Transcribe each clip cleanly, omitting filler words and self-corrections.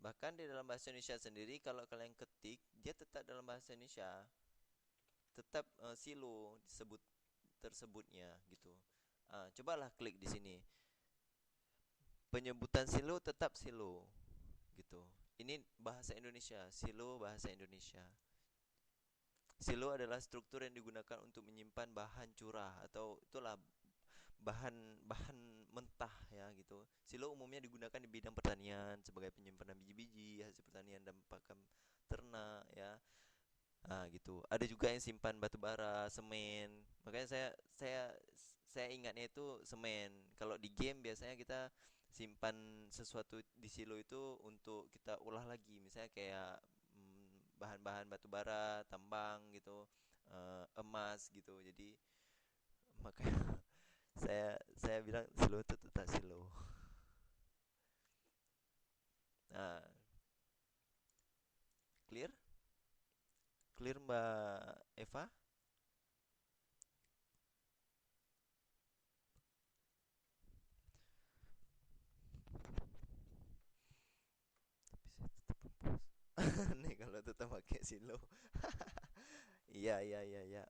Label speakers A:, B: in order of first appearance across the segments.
A: Bahkan di dalam bahasa Indonesia sendiri kalau kalian ketik dia tetap dalam bahasa Indonesia, tetap silo disebut tersebutnya gitu. Cobalah klik di sini. Penyebutan silo tetap silo gitu. Ini bahasa Indonesia, silo bahasa Indonesia. Silo adalah struktur yang digunakan untuk menyimpan bahan curah atau itulah bahan bahan mentah ya gitu. Silo umumnya digunakan di bidang pertanian sebagai penyimpanan biji-biji hasil pertanian dan pakan ternak ya. Gitu. Ada juga yang simpan batu bara, semen. Makanya saya ingatnya itu semen. Kalau di game biasanya kita simpan sesuatu di silo itu untuk kita olah lagi. Misalnya kayak bahan-bahan batu bara, tambang gitu, emas gitu. Jadi makanya saya bilang silo itu tetap silo. Nah, clear? Clear Mbak Eva? Tapi saya tetap puas. Nih kalau tetap pakai silo. Iya, iya, iya, iya.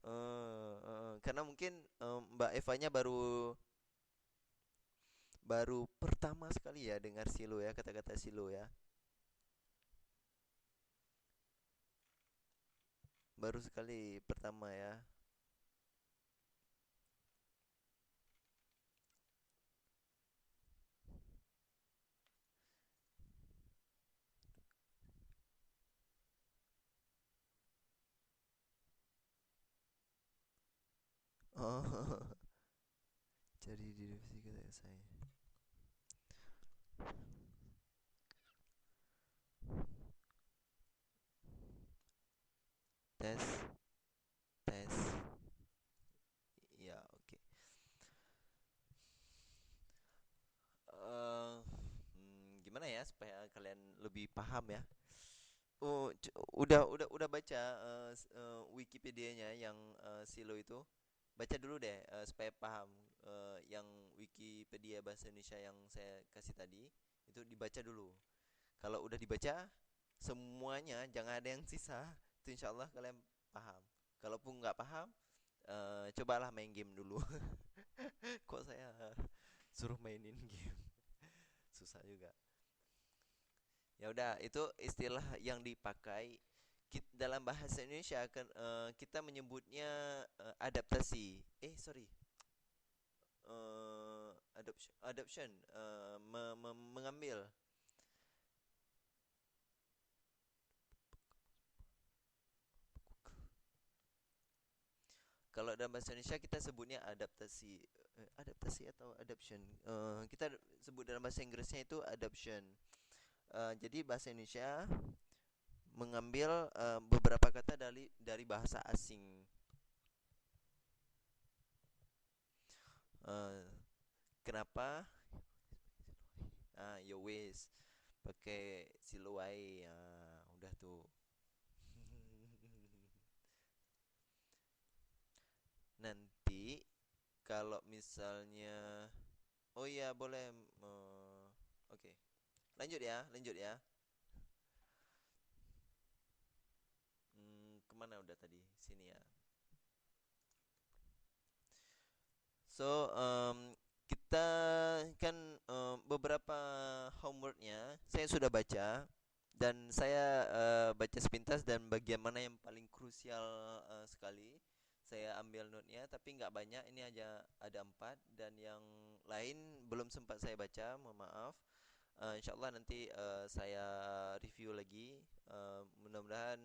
A: Karena mungkin Mbak Evanya baru baru pertama sekali ya dengar silo ya, kata-kata silo ya. Baru sekali pertama ya. Oh, cari di revisi kata saya. Tes, tes. Ya, oke. Eh, Gimana ya supaya kalian lebih paham ya? Udah baca Wikipedianya yang silo itu. Baca dulu deh supaya paham yang Wikipedia bahasa Indonesia yang saya kasih tadi itu dibaca dulu. Kalau udah dibaca semuanya jangan ada yang sisa. Itu insya Allah kalian paham. Kalaupun nggak paham, cobalah main game dulu. Kok saya suruh mainin game? Susah juga. Ya udah, itu istilah yang dipakai dalam bahasa Indonesia kan kita menyebutnya adaptasi. Sorry. Adoption, mengambil. Kalau dalam bahasa Indonesia kita sebutnya adaptasi. Adaptasi atau adoption. Kita sebut dalam bahasa Inggrisnya itu adoption. Jadi bahasa Indonesia mengambil beberapa kata dari bahasa asing. Eh, Kenapa? Yo wis pakai siluai. Udah tuh. Nanti kalau misalnya, oh iya boleh. Oke, lanjut ya, lanjut ya. Kemana udah tadi? Sini ya. So, kita kan beberapa homeworknya saya sudah baca dan saya baca sepintas dan bagian mana yang paling krusial sekali saya ambil note-nya tapi nggak banyak, ini aja ada 4 dan yang lain belum sempat saya baca, mohon maaf. Insyaallah nanti saya review lagi. Mudah-mudahan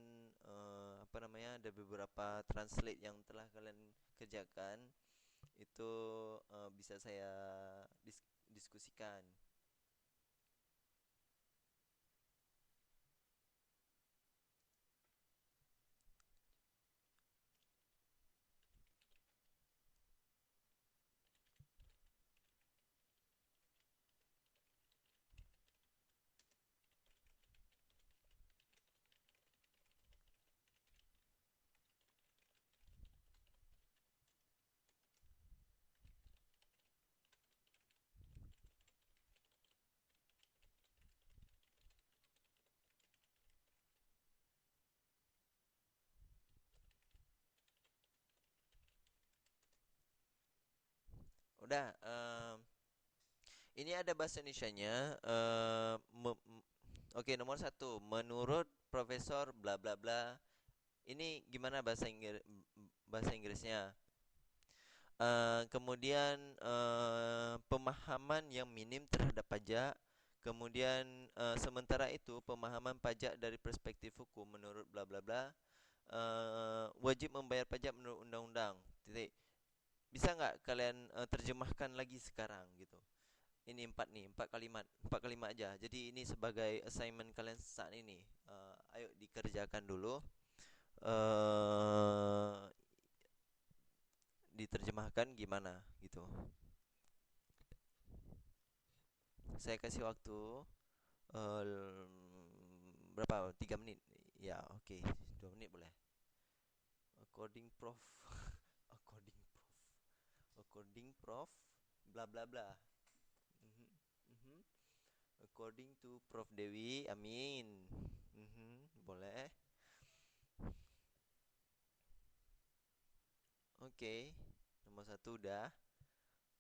A: apa namanya ada beberapa translate yang telah kalian kerjakan itu bisa saya diskusikan. Udah. Ini ada bahasa Indonesianya. Oke, nomor satu. Menurut Profesor bla bla bla. Ini gimana bahasa Inggrisnya? Kemudian pemahaman yang minim terhadap pajak. Kemudian sementara itu pemahaman pajak dari perspektif hukum menurut bla bla bla. Wajib membayar pajak menurut undang-undang. Titik. Bisa nggak kalian terjemahkan lagi sekarang gitu? Ini empat nih, empat kalimat aja. Jadi ini sebagai assignment kalian saat ini. Ayo dikerjakan dulu. eh Diterjemahkan gimana gitu. Saya kasih waktu eh, berapa? 3 menit. Ya, oke. 2 menit boleh. According Prof. According Prof. According Prof. Bla bla bla. Mhm, mhm. According to Prof Dewi Amin. Boleh. Oke. Nomor satu udah.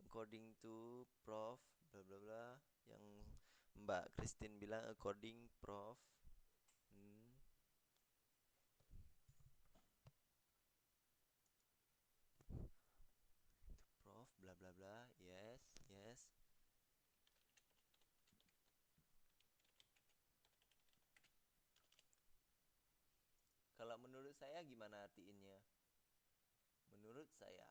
A: According to Prof bla bla bla, yang Mbak Christine bilang according Prof. Hmm, Prof bla bla bla. Yes, yes. Kalau menurut saya gimana artiinnya? Menurut saya.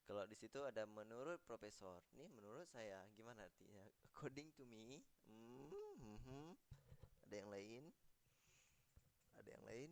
A: Kalau di situ ada menurut profesor. Nih menurut saya gimana artinya? According to me. Ada yang lain? Ada yang lain?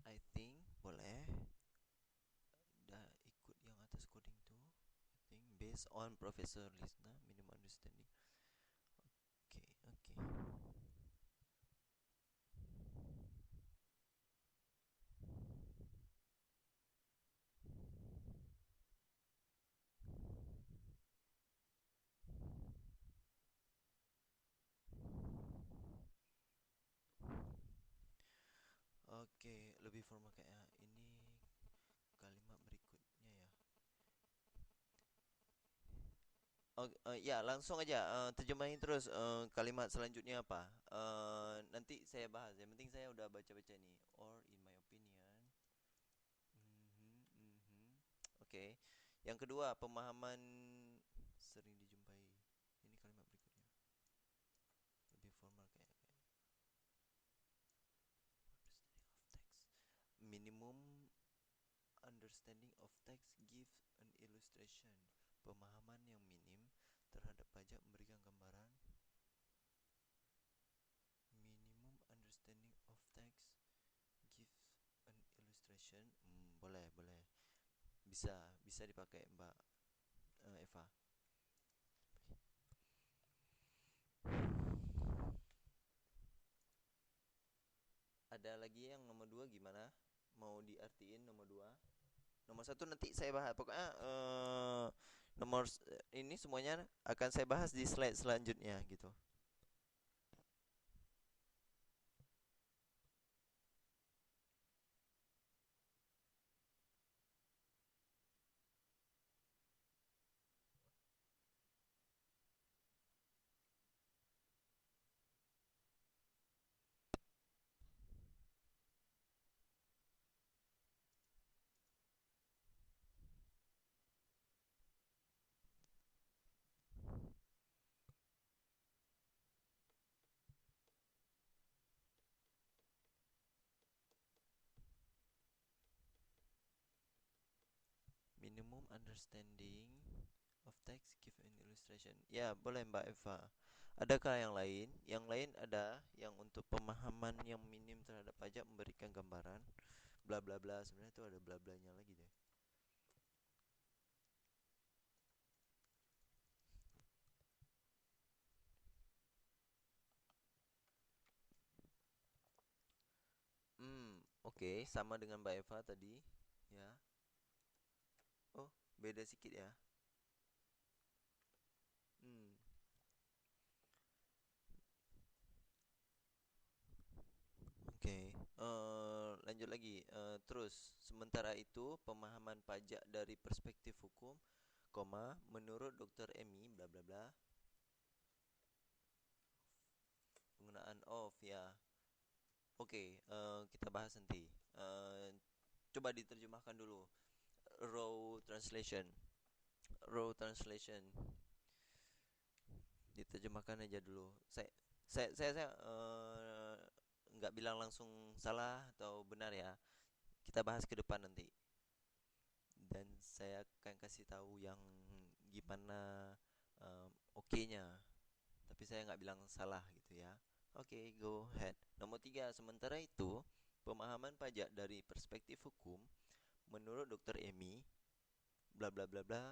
A: I think boleh. Dah ikut yang atas coding tu. I think based on Professor Lisna minimum understanding. Okay, okay. Oke, lebih formal kayak ini kalimat berikutnya ya. Oh, ya langsung aja terjemahin terus kalimat selanjutnya apa. Nanti saya bahas. Yang penting saya udah baca-baca nih. Or in my opinion. Oke. Yang kedua, pemahaman sering dijumpai. Ini kalimat berikutnya. Lebih formal kayak minimum understanding of tax gives an illustration. Pemahaman yang minim terhadap pajak memberikan gambaran. Minimum understanding of tax gives an illustration. Boleh, boleh. Bisa dipakai Mbak Eva. Ada lagi yang nomor dua gimana? Mau diartiin nomor dua? Nomor satu nanti saya bahas. Pokoknya ini semuanya akan saya bahas di slide selanjutnya gitu. understanding of text give an illustration. Ya, boleh Mbak Eva. Adakah yang lain? Yang lain ada yang untuk pemahaman yang minim terhadap pajak memberikan gambaran bla bla bla. Sebenarnya itu ada bla blanya lagi deh. Oke, sama dengan Mbak Eva tadi, ya. Oh, beda sedikit ya. Hmm, oke. Lanjut lagi. Terus, sementara itu pemahaman pajak dari perspektif hukum, menurut Dr. Emi, bla bla bla, penggunaan of ya. Oke, kita bahas nanti. Eh, Coba diterjemahkan dulu. Raw translation. Raw translation. Diterjemahkan aja dulu. Saya nggak bilang langsung salah atau benar ya. Kita bahas ke depan nanti. Dan saya akan kasih tahu yang gimana oke-nya. Tapi saya nggak bilang salah gitu ya. Oke, go ahead. Nomor 3, sementara itu, pemahaman pajak dari perspektif hukum menurut Dr. Emi, bla bla bla bla.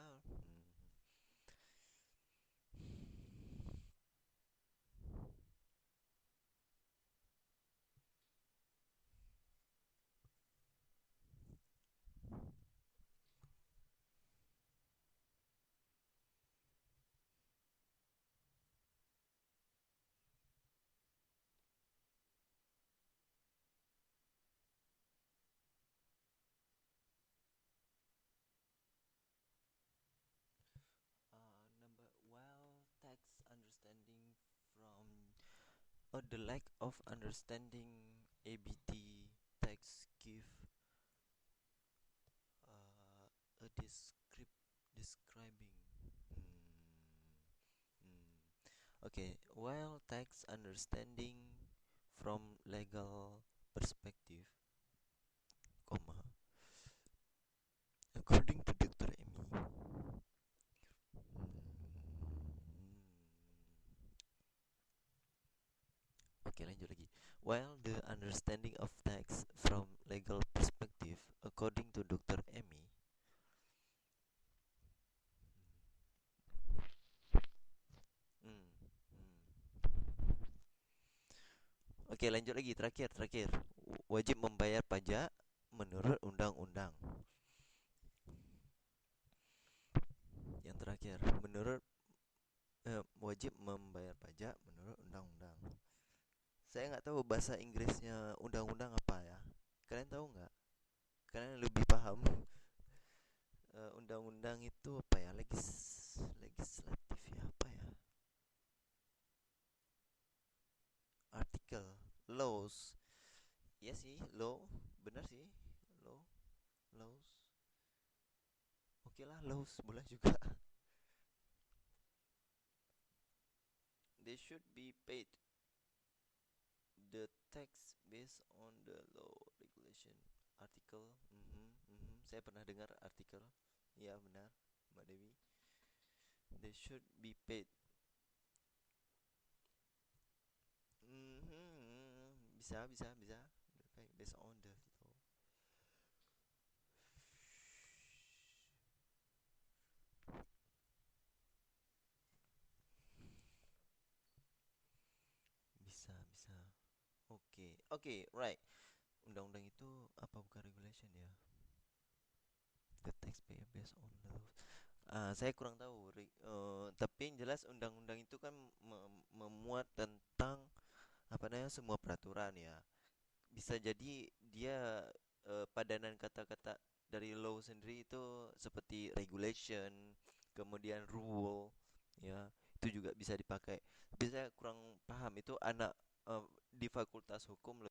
A: Number while tax understanding from the lack of understanding ABT tax give a describing. Okay, while tax understanding from legal perspective, comma, according to Dr. Emi. Oke, lanjut lagi. While the understanding of tax from legal perspective, according to Dr. Emi. Hmm, hmm. Oke, lanjut lagi. Terakhir. Wajib membayar pajak menurut undang-undang. Yang terakhir, wajib membayar pajak menurut undang-undang. Saya nggak tahu bahasa Inggrisnya undang-undang apa ya. Kalian tahu nggak? Kalian lebih paham. Undang-undang itu apa ya? Legislatif ya apa ya? Artikel, laws. Iya sih, law, benar sih, law, laws. Oke lah, laws boleh juga. They should be paid the tax based on the law regulation. Artikel, saya pernah dengar artikel. Ya benar, Mbak Dewi. They should be paid. Bisa. Based on the law. Bisa. Oke, right. Undang-undang itu apa bukan regulation ya? The taxpayer based on the law. Saya kurang tahu, tapi yang jelas undang-undang itu kan memuat tentang apa namanya semua peraturan ya. Bisa jadi dia padanan kata-kata dari law sendiri itu seperti regulation, kemudian rule, ya itu juga bisa dipakai. Tapi saya kurang paham itu anak di fakultas hukum